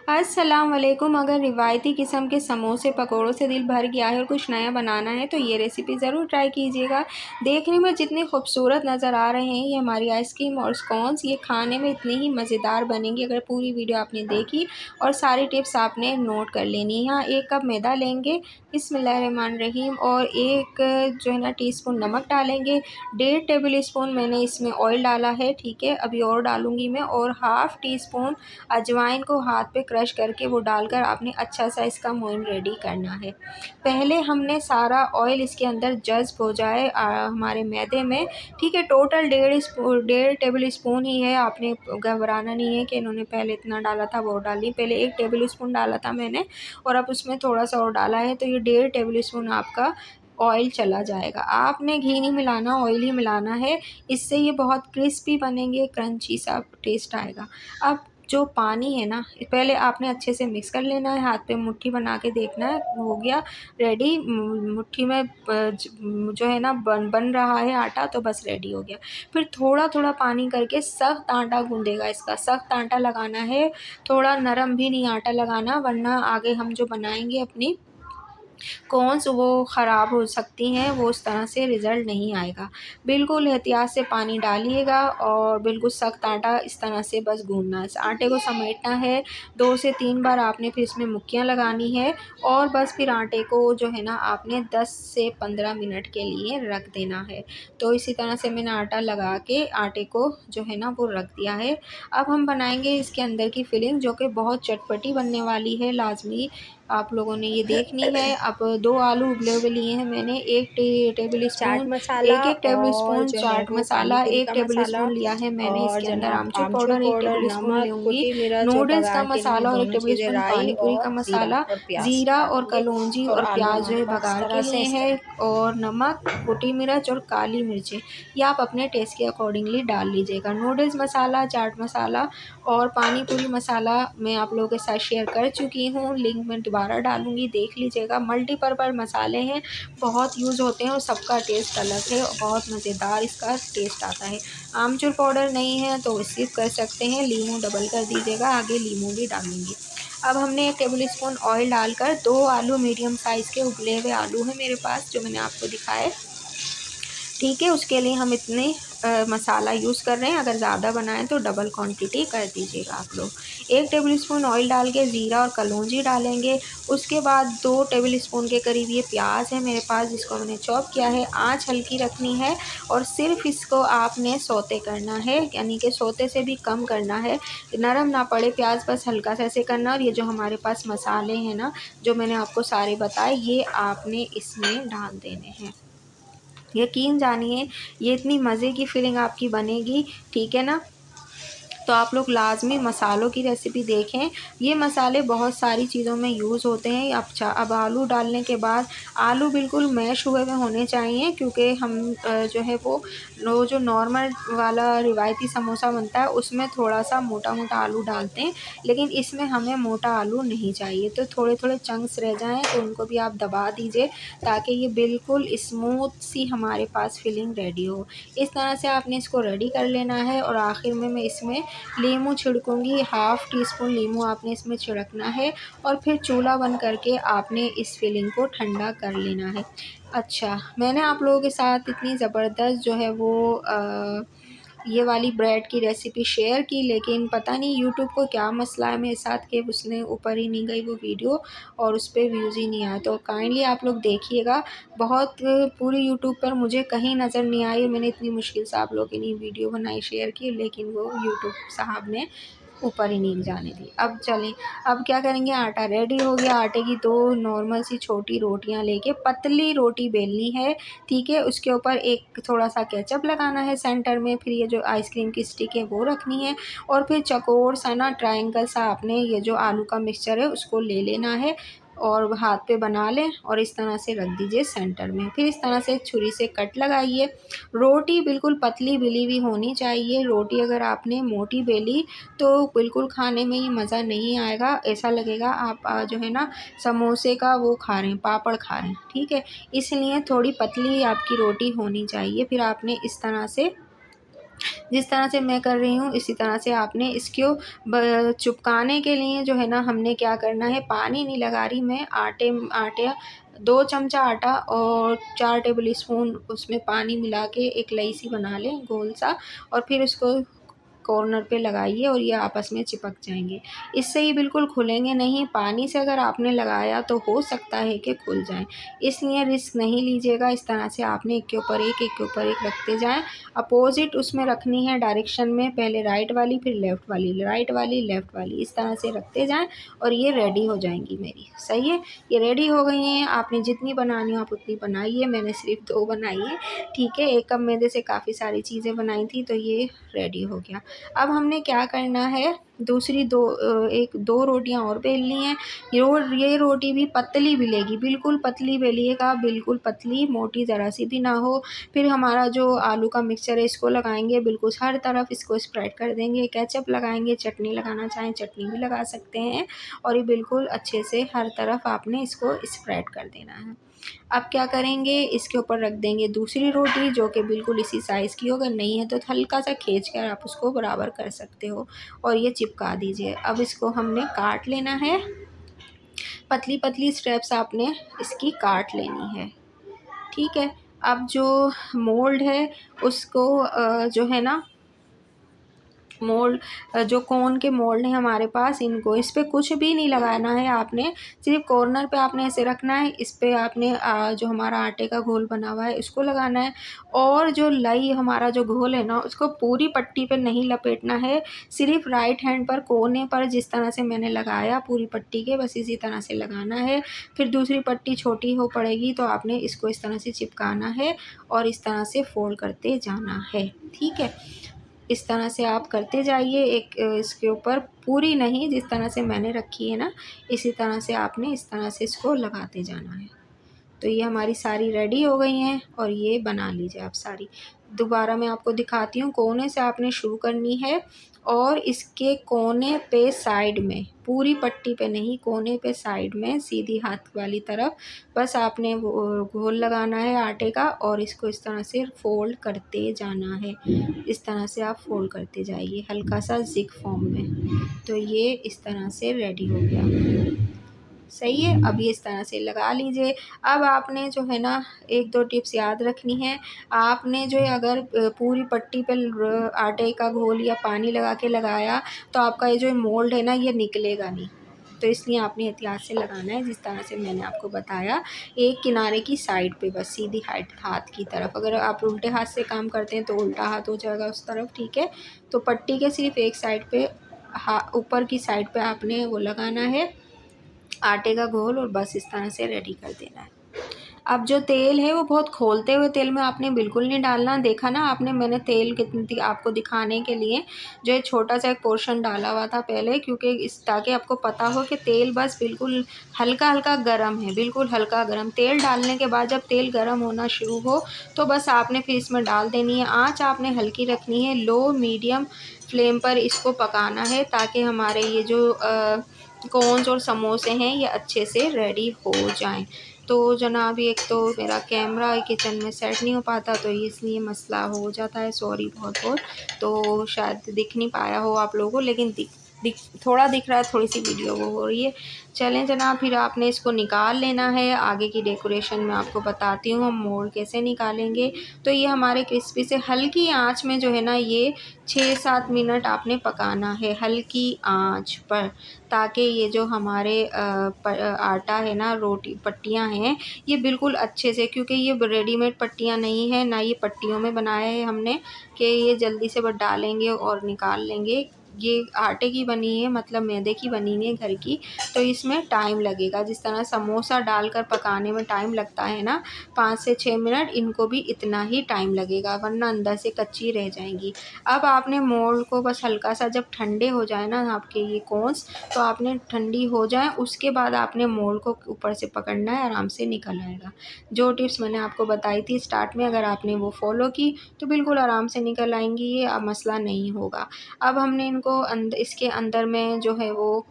अस्सलाम वालेकुम। अगर रिवायती किस्म के समोसे पकौड़ों से दिल भर गया है और कुछ नया बनाना है तो ये रेसिपी ज़रूर ट्राई कीजिएगा। देखने में जितने खूबसूरत नज़र आ रहे हैं ये हमारी आइसक्रीम और स्कॉन्स, ये खाने में इतनी ही मज़ेदार बनेंगी अगर पूरी वीडियो आपने देखी और सारी टिप्स आपने नोट कर लेनी। यहाँ 1 कप मैदा लेंगे, बिस्मिल्लाहिर्रहमानिर्रहीम, और 1 जो है ना टीस्पून नमक डालेंगे। 1.5 टेबल स्पून मैंने इसमें ऑयल डाला है, ठीक है। अभी और डालूँगी मैं, और हाफ़ टी स्पून अजवाइन को हाथ पे क्रश करके वो डालकर आपने अच्छा सा इसका मोइन रेडी करना है। पहले हमने सारा ऑयल इसके अंदर जज़्ब हो जाए हमारे मैदे में, ठीक है। टोटल 1.5 टेबल स्पून ही है, आपने घबराना नहीं है कि इन्होंने पहले इतना डाला था वो डाली। पहले 1 टेबल स्पून डाला था मैंने और अब उसमें थोड़ा सा और डाला है, तो ये 1.5 टेबल स्पून आपका ऑयल चला जाएगा। आपने घी नहीं मिलाना, ऑयल ही मिलाना है, इससे ये बहुत क्रिस्पी बनेंगे, क्रंची सा टेस्ट आएगा। अब जो पानी है ना, पहले आपने अच्छे से मिक्स कर लेना है, हाथ पे मुट्ठी बना के देखना है, हो गया रेडी। मुट्ठी में जो है ना बन रहा है आटा, तो बस रेडी हो गया। फिर थोड़ा थोड़ा पानी करके सख्त आटा गूंदेगा, इसका सख्त आटा लगाना है, थोड़ा नरम भी नहीं आटा लगाना, वरना आगे हम जो बनाएंगे अपनी कॉर्न्स वो ख़राब हो सकती हैं, वो उस तरह से रिज़ल्ट नहीं आएगा। बिल्कुल एहतियात से पानी डालिएगा और बिल्कुल सख्त आटा इस तरह से बस गूँथना है। इस आटे को समेटना है, 2 से 3 बार आपने फिर इसमें मुक्कियाँ लगानी है और बस फिर आटे को जो है ना आपने 10 से 15 मिनट के लिए रख देना है। तो इसी तरह से मैंने आटा लगा के आटे को जो है ना वो रख दिया है। अब हम बनाएंगे इसके अंदर की फिलिंग, जो कि बहुत चटपटी बनने वाली है, लाजमी आप लोगों ने ये देखनी है। अब 2 आलू उबले हुए लिए हैं मैंने, 1 टेबल चाट स्पून, मसाला 1-1 टेबल और स्पून जो है चाट वो पानी मसाला, पूरी 1 का टेबल मसाला स्पून लिया है मैंने और इसके अंदर जनाब आमचूर आमचूर पाउडर, 1 पाउडर, टेबल स्पून नमक, लूँगी, कुटी मिर्च और नूडल्स का बघार के लिए मसाला और 1 दोनों टेबल चीज़ें स्पून राई पानी पूरी का और ज़ीरा मसाला, और प्याज ज़ीरा और डालेंगे कलौंजी और और आलू प्याज जो है को इस बघार के तरह से लिए है, और नमक, कुटी मिर्च और काली मिर्चें, ये आप अपने टेस्ट के अकॉर्डिंगली डाल लीजिएगा। नूडल्स मसाला, चाट मसाला और पानी पूरी मसाला मैं आप लोगों के साथ शेयर कर चुकी हूँ, लिंक मैं दोबारा डालूँगी, देख लीजिएगा। मल्टीपर्पज़ मसाले हैं, बहुत यूज़ होते हैं और सबका टेस्ट अलग है और बहुत मज़ेदार इसका टेस्ट आता है। आमचूर पाउडर नहीं है तो स्किप कर सकते हैं, लीमू डबल कर दीजिएगा, आगे लीमू भी डालूँगी। अब हमने 1 टेबल स्पून ऑयल डालकर 2 आलू मीडियम साइज़ के उबले हुए आलू हैं मेरे पास, जो मैंने आपको दिखाए, ठीक है। उसके लिए हम इतने मसाला यूज़ कर रहे हैं, अगर ज़्यादा बनाएं तो डबल क्वांटिटी कर दीजिएगा आप लोग। 1 टेबल स्पून ऑयल डाल के ज़ीरा और कलौंजी डालेंगे। उसके बाद 2 टेबल स्पून के करीब ये प्याज है मेरे पास, जिसको मैंने चॉप किया है। आंच हल्की रखनी है और सिर्फ इसको आपने सौते करना है, यानी कि सौते से भी कम करना है, नरम ना पड़े प्याज, बस हल्का सा ऐसे करना। और ये जो हमारे पास मसाले हैं ना, जो मैंने आपको सारे बताए, ये आपने इसमें डाल देने हैं। यकीन जानिए ये इतनी मज़े की फीलिंग आपकी बनेगी, ठीक है ना। तो आप लोग लाजमी मसालों की रेसिपी देखें, ये मसाले बहुत सारी चीज़ों में यूज़ होते हैं। अब आलू डालने के बाद आलू बिल्कुल मैश हुए हुए होने चाहिए, क्योंकि हम जो है वो जो नॉर्मल वाला रिवायती समोसा बनता है उसमें थोड़ा सा मोटा मोटा आलू डालते हैं, लेकिन इसमें हमें मोटा आलू नहीं चाहिए। तो थोड़े थोड़े चंक्स रह जाएँ तो उनको भी आप दबा दीजिए, ताकि ये बिल्कुल स्मूथ सी हमारे पास फिलिंग रेडी हो। इस तरह से आपने इसको रेडी कर लेना है। और आखिर में मैं इसमें लीमू छिड़कूँगी, हाफ़ टी स्पून लीमू आपने इसमें छिड़कना है और फिर चूल्हा बंद करके आपने इस फिलिंग को ठंडा कर लेना है। अच्छा, मैंने आप लोगों के साथ इतनी ज़बरदस्त जो है वो ये वाली ब्रेड की रेसिपी शेयर की, लेकिन पता नहीं यूट्यूब को क्या मसला है मेरे साथ कि उसने ऊपर ही नहीं गई वो वीडियो और उस पर व्यूज़ ही नहीं आए। तो काइंडली आप लोग देखिएगा, बहुत पूरी यूट्यूब पर मुझे कहीं नज़र नहीं आई। मैंने इतनी मुश्किल से आप लोगों के लिए वीडियो बनाई, शेयर की, लेकिन वो यूट्यूब साहब ने ऊपर ही नहीं जाने दी। अब चलें, अब क्या करेंगे, आटा रेडी हो गया। आटे की 2 नॉर्मल सी छोटी रोटियां लेके पतली रोटी बेलनी है, ठीक है। उसके ऊपर एक थोड़ा सा केचप लगाना है सेंटर में, फिर ये जो आइसक्रीम की स्टिक है वो रखनी है, और फिर चकोर सा ना ट्रायंगल सा आपने ये जो आलू का मिक्सचर है उसको ले लेना है और हाथ पे बना लें और इस तरह से रख दीजिए सेंटर में। फिर इस तरह से छुरी से कट लगाइए। रोटी बिल्कुल पतली बेली हुई होनी चाहिए। रोटी अगर आपने मोटी बेली तो बिल्कुल खाने में ही मज़ा नहीं आएगा, ऐसा लगेगा आप जो है ना समोसे का वो खा रहे हैं, पापड़ खा रहे हैं, ठीक है। इसलिए थोड़ी पतली आपकी रोटी होनी चाहिए। फिर आपने इस तरह से जिस तरह से मैं कर रही हूँ इसी तरह से आपने इसको चिपकाने के लिए जो है ना हमने क्या करना है, पानी नहीं लगा रही मैं, आटे 2 चमचा आटा और 4 टेबल स्पून उसमें पानी मिला के एक लई सी बना लें गोल सा, और फिर उसको कॉर्नर पे लगाइए और ये आपस में चिपक जाएंगे। इससे ये बिल्कुल खुलेंगे नहीं। पानी से अगर आपने लगाया तो हो सकता है कि खुल जाएं, इसलिए रिस्क नहीं लीजिएगा। इस तरह से आपने एक के ऊपर एक रखते जाएं। अपोजिट उसमें रखनी है डायरेक्शन में, पहले राइट वाली फिर लेफ़्ट वाली, राइट वाली लेफ़्ट वाली, इस तरह से रखते जाएं और ये रेडी हो जाएंगी मेरी। सही है, ये रेडी हो गई हैं। आपने जितनी बनानी हो आप उतनी बनाइए, मैंने सिर्फ 2 बनाई है, ठीक है। 1 कप मैदे से काफ़ी सारी चीज़ें बनाई थी, तो ये रेडी हो गया। अब हमने क्या करना है, दूसरी 2 रोटियां और बेलनी हैं। ये रोटी भी पतली बेलेगी, बिल्कुल पतली बेलिएगा, बिल्कुल पतली, मोटी ज़रा सी भी ना हो। फिर हमारा जो आलू का मिक्सचर है इसको लगाएंगे, बिल्कुल हर तरफ इसको स्प्रेड कर देंगे। केचप लगाएंगे, चटनी लगाना चाहें चटनी भी लगा सकते हैं, और ये बिल्कुल अच्छे से हर तरफ आपने इसको स्प्रेड कर देना है। अब क्या करेंगे, इसके ऊपर रख देंगे दूसरी रोटी जो कि बिल्कुल इसी साइज़ की हो, अगर नहीं है तो हल्का सा खींच कर आप उसको बराबर कर सकते हो, और ये चिपका दीजिए। अब इसको हमने काट लेना है, पतली पतली स्ट्रिप्स आपने इसकी काट लेनी है, ठीक है। अब जो मोल्ड है उसको जो है ना मोल्ड, जो कोन के मोल्ड हैं हमारे पास, इनको इस पे कुछ भी नहीं लगाना है आपने, सिर्फ कॉर्नर पे आपने ऐसे रखना है। इस पे आपने जो हमारा आटे का घोल बना हुआ है इसको लगाना है, और जो लई हमारा जो घोल है ना उसको पूरी पट्टी पे नहीं लपेटना है, सिर्फ राइट हैंड पर कोने पर जिस तरह से मैंने लगाया पूरी पट्टी के, बस इसी तरह से लगाना है। फिर दूसरी पट्टी छोटी हो पड़ेगी तो आपने इसको इस तरह से चिपकाना है और इस तरह से फोल्ड करते जाना है, ठीक है। इस तरह से आप करते जाइए, एक इसके ऊपर पूरी नहीं, जिस तरह से मैंने रखी है ना इसी तरह से आपने इस तरह से इसको लगाते जाना है। तो ये हमारी सारी रेडी हो गई हैं, और ये बना लीजिए आप सारी। दोबारा मैं आपको दिखाती हूँ, कोने से आपने शुरू करनी है, और इसके कोने पे साइड में, पूरी पट्टी पे नहीं, कोने पे साइड में सीधी हाथ वाली तरफ बस आपने वो घोल लगाना है आटे का, और इसको इस तरह से फ़ोल्ड करते जाना है। इस तरह से आप फ़ोल्ड करते जाइए हल्का सा ज़िग फॉर्म में। तो ये इस तरह से रेडी हो गया, सही है। अब ये इस तरह से लगा लीजिए। अब आपने जो है ना 1-2 टिप्स याद रखनी है। आपने जो है अगर पूरी पट्टी पे आटे का घोल या पानी लगा के लगाया तो आपका ये जो मोल्ड है ना ये निकलेगा नहीं, तो इसलिए आपने एहतियात से लगाना है जिस तरह से मैंने आपको बताया। एक किनारे की साइड पे बस सीधी हाथ की तरफ, अगर आप उल्टे हाथ से काम करते हैं तो उल्टा हाथ हो जाएगा उस तरफ, ठीक है। तो पट्टी के सिर्फ एक साइड पे, ऊपर की साइड पे आपने वो लगाना है आटे का घोल, और बस इस तरह से रेडी कर देना है। अब जो तेल है वो बहुत खोलते हुए तेल में आपने बिल्कुल नहीं डालना। देखा ना आपने, मैंने तेल कितनी आपको दिखाने के लिए जो है छोटा सा एक पोर्शन डाला हुआ था पहले, क्योंकि इस ताकि आपको पता हो कि तेल बस बिल्कुल हल्का हल्का गर्म है, बिल्कुल हल्का गर्म। तेल डालने के बाद जब तेल गर्म होना शुरू हो तो बस आपने फिर इसमें डाल देनी है। आँच आपने हल्की रखनी है, लो मीडियम फ्लेम पर इसको पकाना है, ताकि हमारे ये जो कॉर्न्स और समोसे हैं ये अच्छे से रेडी हो जाएं। तो जनाब एक तो मेरा कैमरा किचन में सेट नहीं हो पाता, तो इसलिए मसला हो जाता है, सॉरी बहुत बहुत। तो शायद दिख नहीं पाया हो आप लोगों को, लेकिन थोड़ा दिख रहा है, थोड़ी सी वीडियो वो हो रही है। चलें जनाब, फिर आपने इसको निकाल लेना है। आगे की डेकोरेशन में आपको बताती हूँ हम मोल्ड कैसे निकालेंगे। तो ये हमारे क्रिस्पी से हल्की आंच में जो है ना ये 6-7 मिनट आपने पकाना है हल्की आंच पर, ताकि ये जो हमारे आटा है ना, रोटी पट्टियाँ हैं ये बिल्कुल अच्छे से, क्योंकि ये रेडीमेड पट्टियाँ नहीं है ना, ये पट्टियों में बनाया है हमने कि ये जल्दी से बस डालेंगे और निकाल लेंगे। ये आटे की बनी है, मतलब मैदे की बनी है घर की, तो इसमें टाइम लगेगा। जिस तरह समोसा डालकर पकाने में टाइम लगता है ना 5 से 6 मिनट, इनको भी इतना ही टाइम लगेगा, वरना अंदर से कच्ची रह जाएंगी। अब आपने मोल्ड को बस हल्का सा जब ठंडे हो जाए ना आपके ये कोन्स, तो आपने ठंडी हो जाए उसके बाद आपने मोल्ड को ऊपर से पकड़ना है, आराम से निकल आएगा। जो टिप्स मैंने आपको बताई थी स्टार्ट में, अगर आपने वो फॉलो की तो बिल्कुल आराम से निकल आएंगी, ये अब मसला नहीं होगा। अब हमने इनको इसके अंदर में जो है वो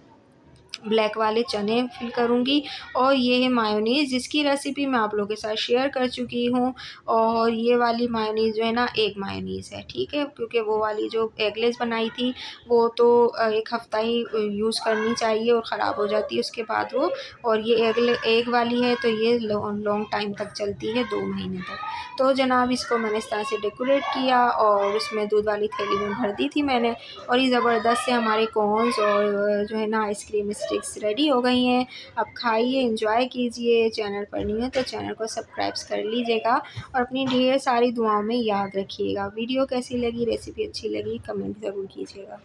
ब्लैक वाले चने फिल करूँगी। और ये है मायोनीज़, जिसकी रेसिपी मैं आप लोगों के साथ शेयर कर चुकी हूँ। और ये वाली मायोनीज़ जो है ना, एग मायोनीज़ है, ठीक है, क्योंकि वो वाली जो एगलेस बनाई थी वो तो 1 हफ़्ता ही यूज़ करनी चाहिए और ख़राब हो जाती है उसके बाद वो। और ये एग वाली है तो ये लॉन्ग टाइम तक चलती है, 2 महीने तक। तो जनाब इसको मैंने इस तरह से डेकोरेट किया और उसमें दूध वाली थैली में भर दी थी मैंने। और ये ज़बरदस्त से हमारे कॉर्न्स और जो है ना आइसक्रीम स्टिक्स रेडी हो गई हैं। अब खाइए, एंजॉय कीजिए। चैनल पर नहीं है तो चैनल को सब्सक्राइब कर लीजिएगा और अपनी ढेर सारी दुआओं में याद रखिएगा। वीडियो कैसी लगी, रेसिपी अच्छी लगी, कमेंट ज़रूर कीजिएगा।